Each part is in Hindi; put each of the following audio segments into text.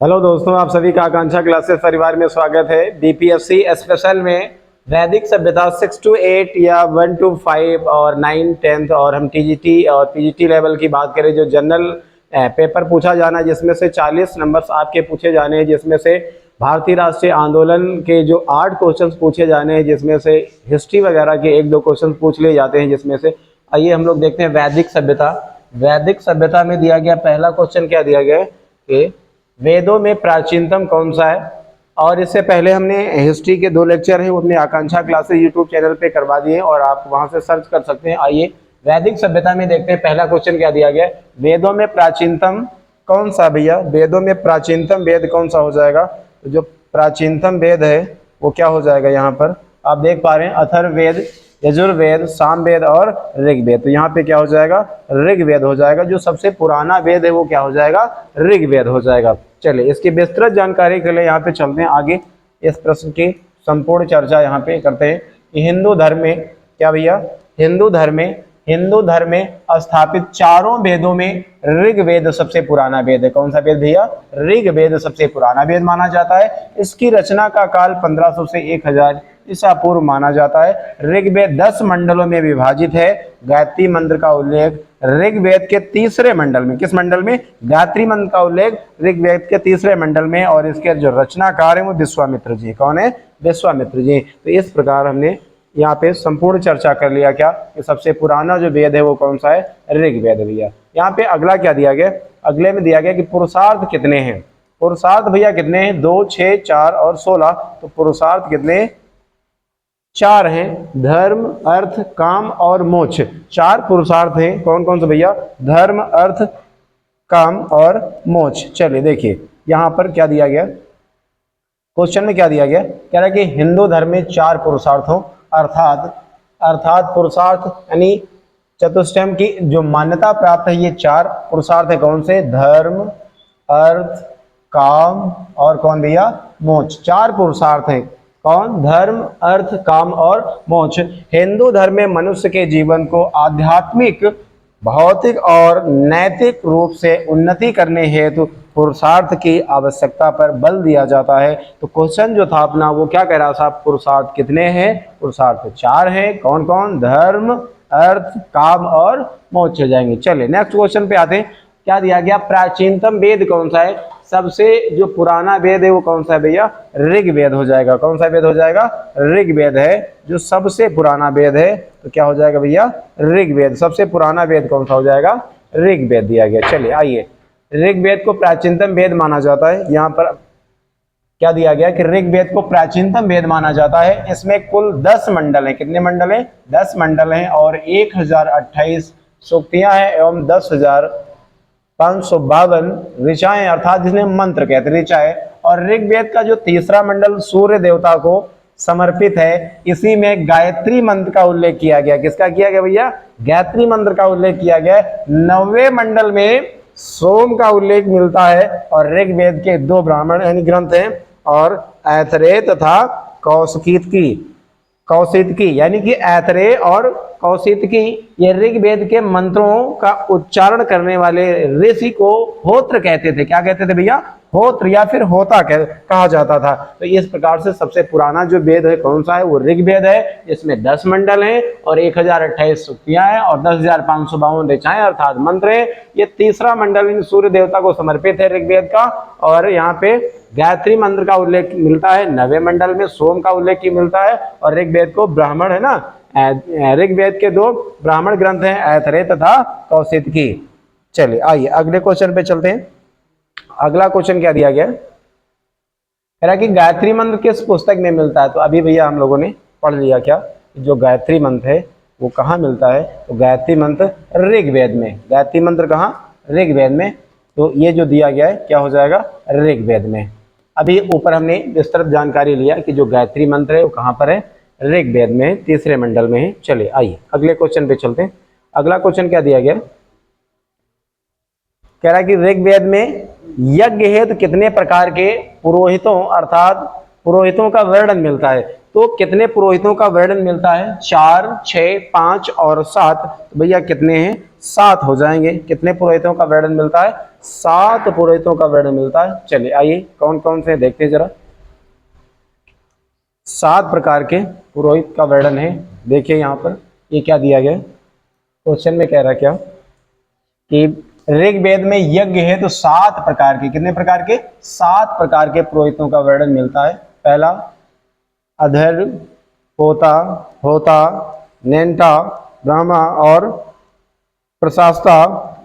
हेलो दोस्तों, आप सभी का आकांक्षा क्लासेस परिवार में स्वागत है। बीपीएससी स्पेशल में वैदिक सभ्यता 6 to 8 या 1 to 5 और 9 10th और हम टीजीटी और पीजीटी लेवल की बात करें, जो जनरल पेपर पूछा जाना है जिसमें से 40 नंबर्स आपके पूछे जाने हैं, जिसमें से भारतीय राष्ट्रीय आंदोलन के जो 8 क्वेश्चन पूछे जाने हैं, जिसमें से हिस्ट्री वगैरह के 1-2 क्वेश्चन पूछ लिए जाते हैं। जिसमें से आइए हम लोग देखते हैं वैदिक सभ्यता। वैदिक सभ्यता में दिया गया पहला क्वेश्चन क्या दिया गया है कि वेदों में प्राचीनतम कौन सा है। और इससे पहले हमने हिस्ट्री के 2 लेक्चर हैं, वो अपने आकांक्षा क्लासेस यूट्यूब चैनल पे करवा दिए और आप वहां से सर्च कर सकते हैं। आइए वैदिक सभ्यता में देखते हैं पहला क्वेश्चन क्या दिया गया है। वेदों में प्राचीनतम कौन सा भैया, वेदों में प्राचीनतम वेद कौन सा हो जाएगा। तो जो प्राचीनतम वेद है वो क्या हो जाएगा, यहाँ पर आप देख पा रहे हैं अथर्ववेद, यजुर्वेद, सामवेद और ऋग्वेद। तो यहाँ पे क्या हो जाएगा, ऋग्वेद हो जाएगा। जो सबसे पुराना वेद है वो क्या हो जाएगा, ऋग्वेद हो जाएगा। चलिए इसकी विस्तृत जानकारी के लिए यहाँ पे चलते हैं आगे, इस प्रश्न की संपूर्ण चर्चा यहाँ पे करते हैं कि हिंदू धर्म में क्या भैया, हिंदू धर्म में स्थापित चारों वेदों में ऋग्वेद सबसे पुराना वेद है। कौन सा वेद भैया, ऋग्वेद सबसे पुराना वेद माना जाता है। इसकी रचना का काल 1500 से 1000 ईसा पूर्व माना जाता है। ऋग्वेद 10 मंडलों में विभाजित है। गायत्री मंत्र का उल्लेख ऋग्वेद के 3रे मंडल में, किस मंडल में, गायत्री मंत्र का उल्लेख ऋग्वेद के 3रे मंडल में। और इसके जो रचनाकार है वो विश्वामित्र जी। कौन है, विश्वामित्र जी। तो इस प्रकार हमने यहाँ पे संपूर्ण चर्चा कर लिया क्या कि सबसे पुराना जो वेद है वो कौन सा है, ऋग्वेद भैया। यहाँ पे अगला क्या दिया गया, अगले में दिया गया कि पुरुषार्थ कितने हैं। पुरुषार्थ भैया कितने हैं, 2, 6, 4 और 16। तो पुरुषार्थ कितने, 4 हैं। धर्म, अर्थ, काम और मोक्ष, 4 पुरुषार्थ हैं। कौन कौन से भैया, धर्म, अर्थ, काम और मोक्ष। चलिए देखिए यहाँ पर क्या दिया गया, क्वेश्चन में क्या दिया गया, कह रहा है कि हिंदू धर्म में 4 पुरुषार्थ हो, अर्थात पुरुषार्थ यानी चतुष्टयम की जो मान्यता प्राप्त है, ये 4 पुरुषार्थ है। कौन से, धर्म, अर्थ, काम और कौन भैया, मोक्ष। 4 पुरुषार्थ हैं। कौन, धर्म, अर्थ, काम और मोक्ष। हिंदू धर्म में मनुष्य के जीवन को आध्यात्मिक, भौतिक और नैतिक रूप से उन्नति करने हेतु पुरुषार्थ की आवश्यकता पर बल दिया जाता है। तो क्वेश्चन जो था अपना वो क्या कह रहा था, पुरुषार्थ कितने हैं, पुरुषार्थ 4 हैं। कौन कौन, धर्म, अर्थ, काम और मोक्ष हो जाएंगे। चलिए नेक्स्ट क्वेश्चन पे आते हैं। क्या दिया गया, प्राचीनतम वेद कौन सा है। सबसे जो पुराना वेद है वो कौन सा है भैया, ऋग्वेद हो जाएगा। कौन सा वेद हो जाएगा, ऋग्वेद है जो सबसे पुराना वेद है। तो क्या हो जाएगा भैया, ऋग्वेद। सबसे पुराना वेद कौन सा हो जाएगा, ऋग्वेद दिया गया। चलिए आइए, ऋग्वेद को प्राचीनतम वेद माना जाता है। यहाँ पर क्या दिया गया कि ऋग्वेद को प्राचीनतम वेद माना जाता है। इसमें कुल 10 मंडल हैं। कितने मंडल हैं, 10 मंडल हैं और 1028 सूक्तियां हैं एवं 10,552 ऋचाएं, अर्थात जिन्हें मंत्र कहते हैं, ऋचाएं। और ऋग्वेद का जो 3रा मंडल सूर्य देवता को समर्पित है। इसी में गायत्री मंत्र का उल्लेख किया गया। किसका किया गया भैया, गायत्री मंत्र का उल्लेख किया गया। 9वें मंडल में सोम का उल्लेख मिलता है। और ऋग्वेद के 2 ब्राह्मण यानी ग्रंथ हैं, और ऐतरेय तथा कौशितकी यानी कि ऐतरेय और कौशितकी, ये ऋग्वेद के मंत्रों का उच्चारण करने वाले ऋषि को होत्र कहते थे। क्या कहते थे भैया, होत्र या फिर होता कहा जाता था। तो इस प्रकार से सबसे पुराना जो वेद है कौन सा है, वो ऋग्वेद है। इसमें 10 मंडल हैं और 1028 सूक्तियां हैं और 10,552 ऋचाएं अर्थात मंत्र हैं। ये 3रा मंडल सूर्य देवता को समर्पित है ऋग्वेद का। और यहाँ पे गायत्री मंत्र का उल्लेख मिलता है। 9वें मंडल में सोम का उल्लेख मिलता है। और ऋग्वेद को ब्राह्मण है ना, ऋग्वेद के 2 ब्राह्मण ग्रंथ हैं, ऐतरेय तथा कौशितकी। चलिए आइए अगले क्वेश्चन पे चलते हैं। अगला क्वेश्चन क्या दिया गया, कह रहा कि गायत्री मंत्र किस पुस्तक में मिलता है। तो अभी भैया हम लोगों ने पढ़ लिया क्या, जो गायत्री मंत्र है वो कहाँ मिलता है। तो गायत्री मंत्र ऋग्वेद में। गायत्री मंत्र कहाँ, ऋग्वेद में। तो ये जो दिया गया है क्या हो जाएगा, ऋग्वेद में। अभी ऊपर हमने विस्तृत जानकारी लिया कि जो गायत्री मंत्र है वो कहाँ पर है, ऋग्वेद में, 3रे मंडल में है। चलिए आइए अगले क्वेश्चन पे चलते हैं। अगला क्वेश्चन क्या दिया गया, कह रहा है कि ऋग्वेद में यज्ञ हेतु कितने प्रकार के पुरोहितों अर्थात पुरोहितों का वर्णन मिलता है। तो कितने पुरोहितों का वर्णन मिलता है? 4, 6, 5 और 7। तो भैया कितने हैं? 7 हो जाएंगे। कितने पुरोहितों का वर्णन मिलता है? 7 पुरोहितों का वर्णन मिलता है। चलिए आइए कौन कौन से देखते हैं जरा। 7 प्रकार के पुरोहित का वर्णन है। देखिए यहाँ पर ये क्या दिया गया क्वेश्चन में, कह रहा क्या कि ऋग्वेद में यज्ञ है तो 7 प्रकार के, कितने प्रकार के? 7 प्रकार के पुरोहितों का वर्णन मिलता है। पहला अधर, पोता, होता, नेंटा, ब्रह्मा और प्रशास्ता,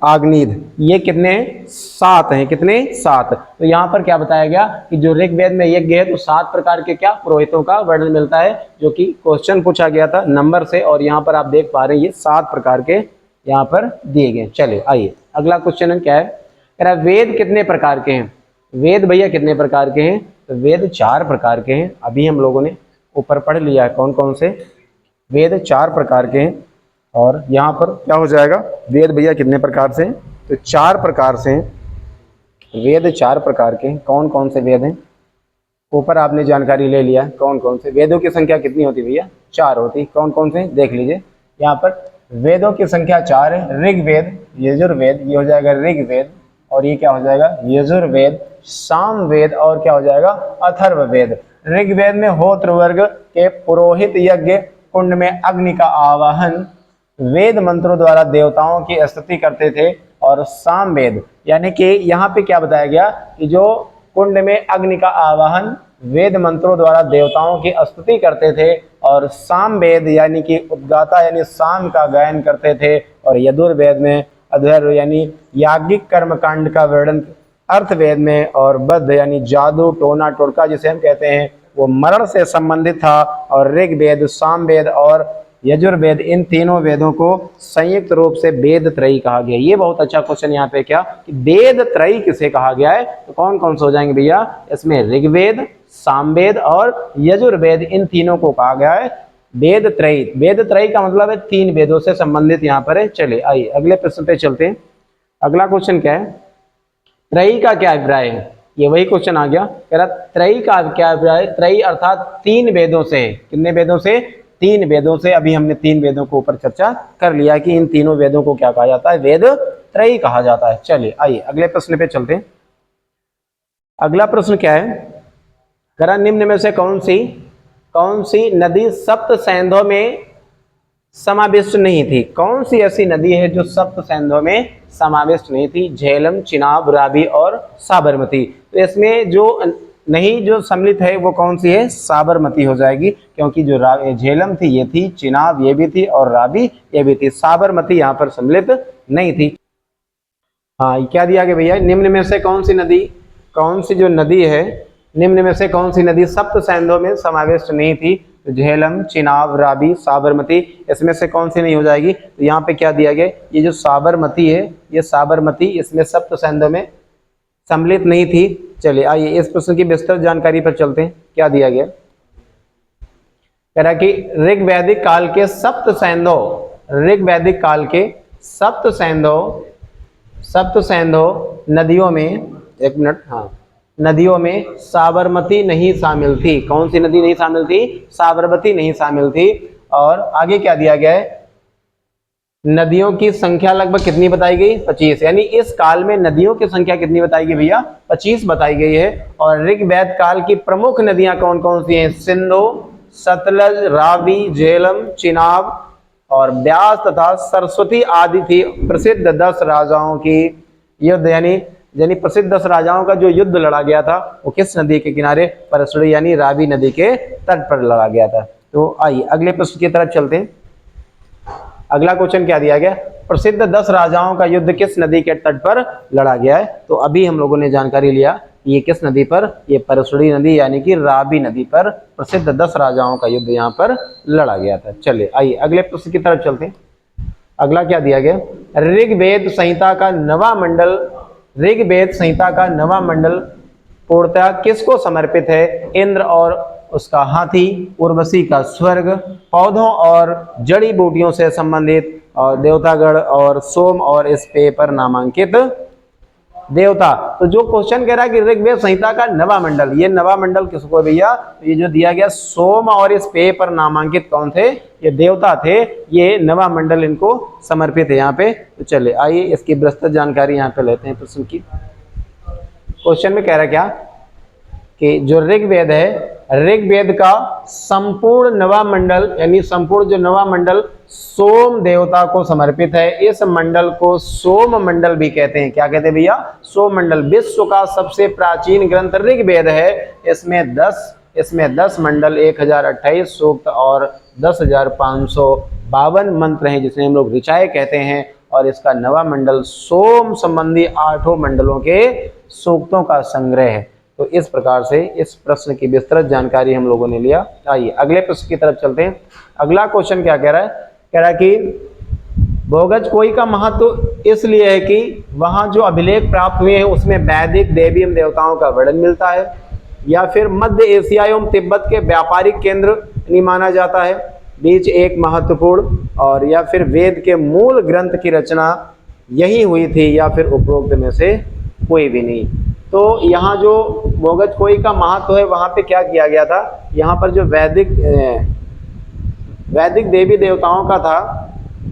आग्निद। ये कितने? 7 हैं। कितने? 7। तो यहाँ पर क्या बताया गया कि जो ऋग्वेद में यज्ञ है तो 7 प्रकार के क्या पुरोहितों का वर्णन मिलता है, जो कि क्वेश्चन पूछा गया था नंबर से। और यहाँ पर आप देख पा रहे हैं ये 7 प्रकार के यहाँ पर दिए गए। चलिए आइए अगला क्वेश्चन क्या है, कह रहा वेद कितने प्रकार के हैं? वेद भैया कितने प्रकार के हैं? तो वेद 4 प्रकार के हैं। अभी हम लोगों ने ऊपर पढ़ लिया है कौन कौन से वेद 4 प्रकार के हैं। और यहाँ पर क्या हो जाएगा, वेद भैया कितने प्रकार से हैं? तो 4 प्रकार से हैं। वेद 4 प्रकार के हैं। कौन कौन से वेद हैं? ऊपर आपने जानकारी ले लिया कौन कौन से वेदों की संख्या कितनी होती भैया? 4 होती। कौन कौन से देख लीजिए यहाँ पर। वेदों की संख्या 4 है। ऋग्वेद, यजुर्वेद, ये हो जाएगा ऋग्वेद, और ये क्या हो जाएगा? यजुर्वेद, सामवेद, और क्या हो जाएगा? अथर्ववेद। ऋग्वेद में होत्र वर्ग के पुरोहित यज्ञ कुंड में अग्नि का आवाहन वेद मंत्रों द्वारा देवताओं की स्तुति करते थे। और सामवेद यानी कि यहाँ पे क्या बताया गया कि जो कुंड में अग्नि का आवाहन वेद मंत्रों द्वारा देवताओं की स्तुति करते थे। और सामवेद यानी कि उद्गाता यानी साम का गायन करते थे। और यजुर्वेद में अधर्व यानी याज्ञिक कर्म कांड का वर्णन, अर्थवेद में और बद्ध यानी जादू टोना टोटका जिसे हम कहते हैं वो मरण से संबंधित था। और ऋग्वेद, सामवेद और यजुर्वेद, इन तीनों वेदों को संयुक्त रूप से वेद त्रयी कहा गया। ये बहुत अच्छा क्वेश्चन यहाँ पे क्या कि वेद त्रयी किसे कहा गया है? तो कौन कौन से हो जाएंगे भैया इसमें? ऋग्वेद, सामवेद और यजुर्वेद, इन तीनों को कहा गया है वेद त्रयी। वेद त्रयी का मतलब है 3 वेदों से संबंधित यहाँ पर है। चलिए आइए अगले प्रश्न पे चलते हैं। अगला क्वेश्चन क्या है, त्रयी का क्या अभिप्राय है? ये वही क्वेश्चन आ गया, कह रहा त्रयी का क्या अभिप्राय? त्रयी अर्थात 3 वेदों से। कितने वेदों से? 3 वेदों से। अभी हमने 3 वेदों को ऊपर चर्चा कर लिया कि इन तीनों वेदों को क्या कहा जाता है? वेद त्रयी कहा जाता है। चलिए आइए अगले प्रश्न पे चलते हैं। अगला प्रश्न क्या है, कह रहा निम्न में से कौन सी नदी सप्त सैंधों में समाविष्ट नहीं थी? कौन सी ऐसी नदी है जो सप्त सैंधों में समाविष्ट नहीं थी? झेलम, चिनाब, रावी और साबरमती। तो इसमें जो सम्मिलित है वो कौन सी है? साबरमती हो जाएगी, क्योंकि जो झेलम थी ये थी, चिनाब ये भी थी और रावी ये भी थी। साबरमती यहाँ पर सम्मिलित नहीं थी। हाँ क्या दिया गया भैया, निम्न में से कौन सी जो नदी है, निम्न में से कौन सी नदी सप्त सैंधों में समाविष्ट नहीं थी? तो झेलम, चिनाब, रावी, साबरमती, इसमें से कौन सी नहीं हो जाएगी? तो यहाँ पे क्या दिया गया, ये जो साबरमती है, ये साबरमती इसमें सप्त सैंधों में सम्मिलित नहीं थी। चलिए आइए इस प्रश्न की विस्तृत जानकारी पर चलते हैं। क्या दिया गया, कह रहा कि ऋग्वैदिक काल के सप्त सैंधो नदियों में, एक मिनट, हाँ, नदियों में साबरमती नहीं शामिल थी। कौन सी नदी नहीं शामिल थी? साबरमती नहीं शामिल थी। और आगे क्या दिया गया है, नदियों की संख्या लगभग कितनी बताई गई? 25। यानी इस काल में नदियों की संख्या कितनी बताई गई भैया? 25 बताई गई है। और ऋग्वैद काल की प्रमुख नदियां कौन कौन सी हैं? सिंधु, सतलज, रावी, झेलम, चिनाब और ब्यास तथा सरस्वती आदि थी। प्रसिद्ध 10 राजाओं की युद्ध यानी प्रसिद्ध 10 राजाओं का जो युद्ध लड़ा गया था वो किस नदी के किनारे? परसुड़ी यानी रावी नदी के तट पर लड़ा गया था। तो आइए अगले प्रश्न की तरफ चलते हैं। अगला क्वेश्चन क्या दिया गया, प्रसिद्ध 10 राजाओं का युद्ध किस नदी के तट पर लड़ा गया है? तो अभी हम लोगों ने जानकारी लिया ये किस नदी पर, ये परसुड़ी नदी यानी कि रावी नदी पर प्रसिद्ध 10 राजाओं का युद्ध यहाँ पर लड़ा गया था। चलिए आइए अगले प्रश्न की तरफ चलते हैं। अगला क्या दिया गया, ऋग्वेद संहिता का नवा मंडल पूर्णतः किसको समर्पित है? इंद्र और उसका हाथी, उर्वशी का स्वर्ग, पौधों और जड़ी बूटियों से संबंधित, और देवतागण और सोम और इस पे पर नामांकित देवता। तो जो क्वेश्चन कह रहा है कि ऋग्वेद संहिता का नवा मंडल, ये नवा मंडल किसको भैया, ये जो दिया गया सोम और इस पेय पर नामांकित कौन थे, ये देवता थे, ये नवा मंडल इनको समर्पित है यहाँ पे। तो चले आइए इसकी विस्तृत जानकारी यहाँ पे लेते हैं प्रश्न की। क्वेश्चन में कह रहा है क्या कि जो ऋग्वेद है, ऋग्वेद का संपूर्ण नवा मंडल यानी संपूर्ण जो नवा मंडल सोम देवता को समर्पित है। इस मंडल को सोम मंडल भी कहते हैं। क्या कहते हैं भैया, सोम मंडल। विश्व का सबसे प्राचीन ग्रंथ ऋग्वेद है। इसमें 10 मंडल, 1028 सूक्त और 10,552 मंत्र हैं, जिसे हम लोग ऋचाएँ कहते हैं। और इसका नवा मंडल सोम संबंधी 8 मंडलों के सूक्तों का संग्रह है। तो इस प्रकार से इस प्रश्न की विस्तृत जानकारी हम लोगों ने लिया। आइए अगले प्रश्न की तरफ चलते हैं। अगला क्वेश्चन क्या कह रहा है, कह रहा है कि भोगज कोई का महत्व इसलिए है कि वहां जो अभिलेख प्राप्त हुए हैं उसमें वैदिक देवी एवं देवताओं का वर्णन मिलता है, या फिर मध्य एशिया एवं तिब्बत के व्यापारिक केंद्र नहीं माना जाता है, बीच एक महत्वपूर्ण, और या फिर वेद के मूल ग्रंथ की रचना यही हुई थी, या फिर उपरोक्त में से कोई भी नहीं। तो यहाँ जो भोगज कोई का महत्व है वहाँ पे क्या किया गया था, यहाँ पर जो वैदिक देवी देवताओं का था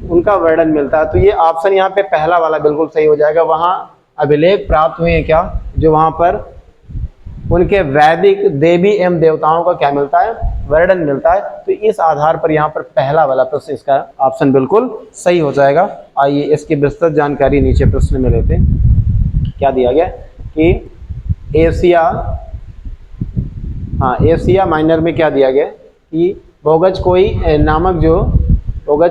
उनका वर्णन मिलता है। तो ये ऑप्शन यहाँ पे पहला वाला बिल्कुल सही हो जाएगा। वहाँ अभिलेख प्राप्त हुए हैं क्या, जो वहाँ पर उनके वैदिक देवी एवं देवताओं का क्या मिलता है, वर्णन मिलता है। तो इस आधार पर यहाँ पर पहला वाला प्रश्न इसका ऑप्शन बिल्कुल सही हो जाएगा। आइए इसकी विस्तृत जानकारी नीचे प्रश्न में लेते हैं। क्या दिया गया कि एशिया माइनर में क्या दिया गया कि भोगज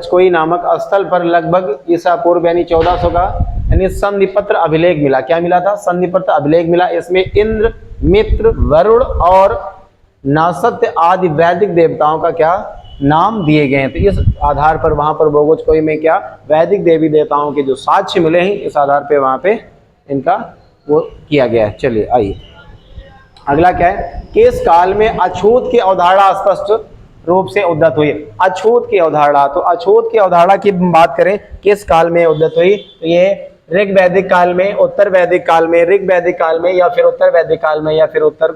कोई नामक स्थल पर लगभग ईसा पूर्व यानी 1400 का यानी संधिपत्र अभिलेख मिला। क्या मिला था, संधिपत्र अभिलेख मिला। इसमें इंद्र, मित्र, वरुण और नासत्य आदि वैदिक देवताओं का क्या नाम दिए गए हैं। तो इस आधार पर वहां पर भोगज कोई में क्या वैदिक देवी देवताओं के जो साक्ष्य मिले हैं, इस आधार पे वहां पे इनका वो किया गया है। चलिए आइए अगला क्या है, किस काल में अछूत की अवधारणा स्पष्ट रूप से उद्धत हुई। अछूत की अवधारणा, तो अछूत की अवधारणा की बात करें किस काल में उद्धत हुई, तो ये ऋग वैदिक काल में, उत्तर वैदिक काल में, ऋग वैदिक काल में, या फिर उत्तर वैदिक काल में, या फिर उत्तर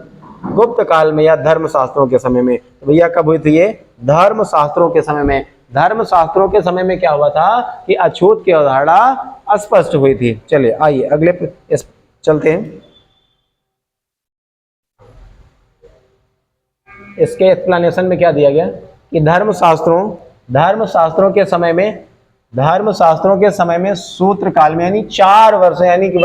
गुप्त काल में, या धर्म शास्त्रों के समय में। तो भैया कब हुई थी ये, धर्म शास्त्रों के समय में। धर्म शास्त्रों के समय में क्या हुआ था कि अछूत की अवधारणा स्पष्ट हुई थी। चलिए आइए अगले चलते हैं। इसके एक्सप्लेनेशन में क्या दिया गया कि धर्म शास्त्रों के समय में सूत्र काल में यानी 4 वर्ष यानी कि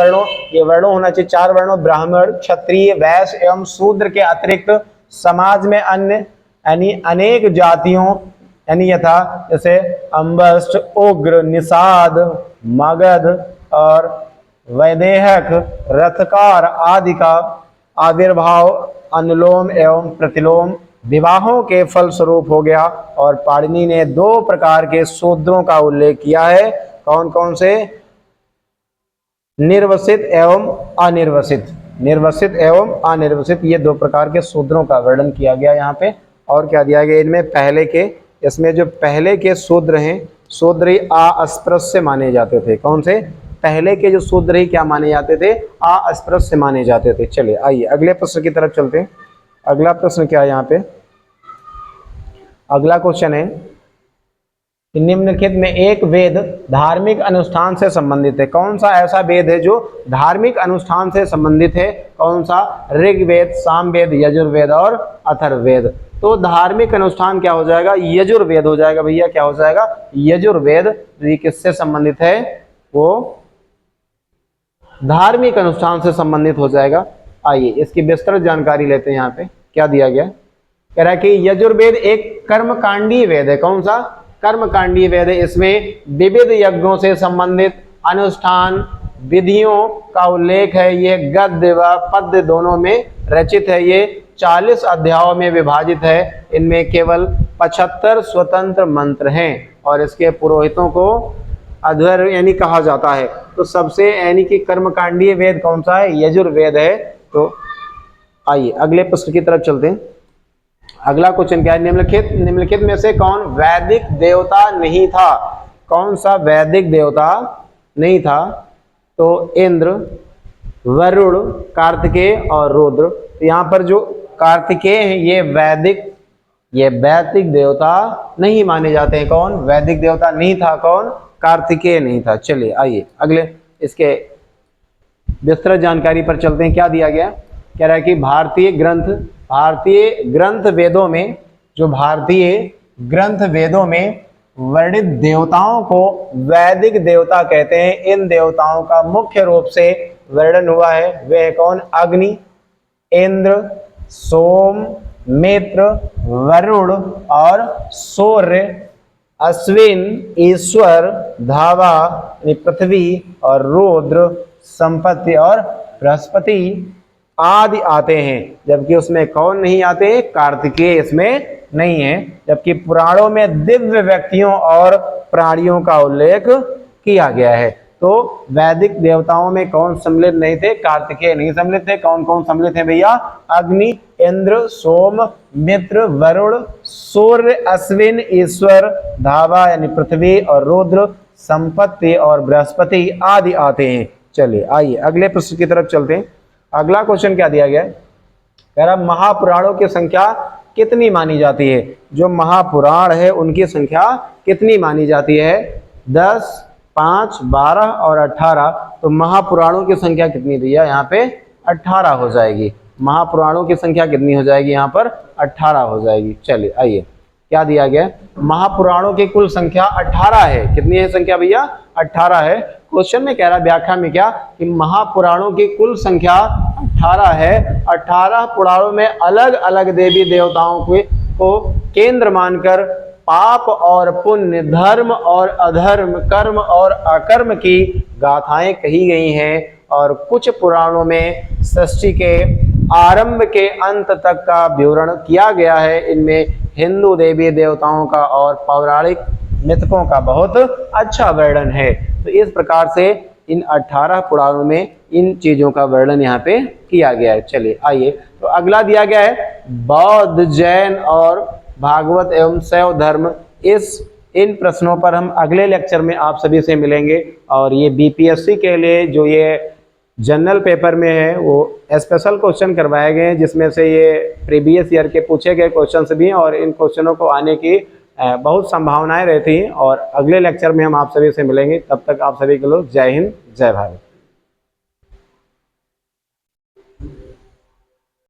वर्णों होना चाहिए, 4 वर्णों ब्राह्मण, क्षत्रिय, वैश्य एवं शूद्र के अतिरिक्त समाज में अन्य यानी अनेक जातियों यानी यथा जैसे अंबस्ट, उग्र, निषाद, मगध और वैदेहक, रथकार आदि का आविर्भाव अनुलोम एवं प्रतिलोम विवाहों के फलस्वरूप हो गया। और पाणिनि ने 2 प्रकार के शूद्रों का उल्लेख किया है। कौन कौन से, निर्वसित एवं अनिर्वसित, ये 2 प्रकार के शूद्रों का वर्णन किया गया यहाँ पे। और क्या दिया गया इनमें, इसमें जो पहले के शूद्र हैं, शूद्र ही अस्पृश्य माने जाते थे। कौन से, पहले के जो शूद्र ही क्या माने जाते थे, अस्पृश्य माने जाते थे। चलिए आइए अगले प्रश्न की तरफ चलते हैं। अगला प्रश्न क्या है यहाँ पे, अगला क्वेश्चन है कि निम्नलिखित में एक वेद धार्मिक अनुष्ठान से संबंधित है। कौन सा ऐसा वेद है जो धार्मिक अनुष्ठान से संबंधित है, कौन सा, ऋग्वेद, सामवेद, यजुर्वेद और अथर्ववेद। तो धार्मिक अनुष्ठान क्या हो जाएगा, यजुर्वेद हो जाएगा भैया। क्या हो जाएगा, यजुर्वेद। ये किससे संबंधित है, वो धार्मिक अनुष्ठान से संबंधित हो जाएगा। आइए इसकी विस्तृत जानकारी लेते हैं। यहाँ पे क्या दिया गया, कह रहा है कि यजुर्वेद एक कर्मकांडीय वेद है। कौन सा, कर्मकांडीय वेद है। इसमें विविध यज्ञों से संबंधित अनुष्ठान विधियों का उल्लेख है। ये गद्य व पद्य दोनों में रचित है। ये 40 अध्यायों में विभाजित है। इनमें केवल 75 स्वतंत्र मंत्र हैं और इसके पुरोहितों को अध्वर्य यानी कहा जाता है। तो सबसे यानी कि कर्मकांडीय वेद कौन सा है, यजुर्वेद है। तो आइए अगले प्रश्न की तरफ चलते हैं। अगला क्वेश्चन क्या है, निम्नलिखित में से कौन वैदिक देवता नहीं था। कौन सा वैदिक देवता नहीं था, तो इंद्र, वरुण, कार्तिकेय और रुद्र। तो यहाँ पर जो कार्तिकेय हैं ये वैदिक देवता नहीं माने जाते हैं। कौन? वैदिक देवता नहीं था। कौन? कार्तिकेय नहीं था। चलिए आइए अगले इसके विस्तृत जानकारी पर चलते हैं। क्या दिया गया? कह रहा है कि भारतीय ग्रंथ वेदों में, जो भारतीय ग्रंथ वेदों में वर्णित देवताओं को वैदिक देवता कहते हैं। इन देवताओं का मुख्य रूप से वर्णन हुआ है। वे है कौन? अग्नि, इंद्र, सोम, मित्र, वरुण और सूर्य, अश्विन, ईश्वर, धावा यानी पृथ्वी और रुद्र, संपत्ति और बृहस्पति आदि आते हैं। जबकि उसमें कौन नहीं आते? कार्तिकेय इसमें नहीं है। जबकि पुराणों में दिव्य व्यक्तियों और प्राणियों का उल्लेख किया गया है। तो वैदिक देवताओं में कौन सम्मिलित नहीं थे? कार्तिकेय नहीं सम्मिलित थे। कौन कौन सम्मिलित है भैया? अग्नि, इंद्र, सोम, मित्र, वरुण, सूर्य, अश्विन, ईश्वर, धावा यानी पृथ्वी और रुद्र, संपत्ति और बृहस्पति आदि आते हैं। चलिए आइए अगले प्रश्न की तरफ चलते हैं। अगला क्वेश्चन क्या दिया गया है? कह रहा महापुराणों की संख्या कितनी मानी जाती है? जो महापुराण है उनकी संख्या कितनी मानी जाती है? 10, 5, 12 और 18। तो महापुराणों की संख्या कितनी भैया? यहाँ पे 18 हो जाएगी। महापुराणों की संख्या कितनी हो जाएगी? यहाँ पर 18 हो जाएगी। चलिए आइए क्या दिया गया? महापुराणों की कुल संख्या 18 है। कितनी है संख्या भैया? 18 है। क्वेश्चन में कह रहा है व्याख्या में क्या कि महापुराणों की कुल संख्या 18 है। 18 पुराणों में अलग अलग देवी देवताओं को केंद्र मानकर पाप और पुण्य, धर्म और अधर्म, कर्म और अकर्म की गाथाएं कही गई हैं। और कुछ पुराणों में सृष्टि के आरंभ के अंत तक का विवरण किया गया है। इनमें हिंदू देवी देवताओं का और पौराणिक मिथकों का बहुत अच्छा वर्णन है। तो इस प्रकार से इन 18 पुराणों में इन चीजों का वर्णन यहाँ पे किया गया है। चलिए आइए तो अगला दिया गया है बौद्ध, जैन और भागवत एवं शैव धर्म। इन प्रश्नों पर हम अगले लेक्चर में आप सभी से मिलेंगे। और ये बीपीएससी के लिए जो ये जनरल पेपर में है वो स्पेशल क्वेश्चन करवाए गए हैं, जिसमें से ये प्रीवियस ईयर के पूछे गए क्वेश्चंस भी हैं। और इन क्वेश्चनों को आने की बहुत संभावनाएं रहती हैं। और अगले लेक्चर में हम आप सभी से मिलेंगे। तब तक आप सभी के लोग जय हिंद, जय भारत।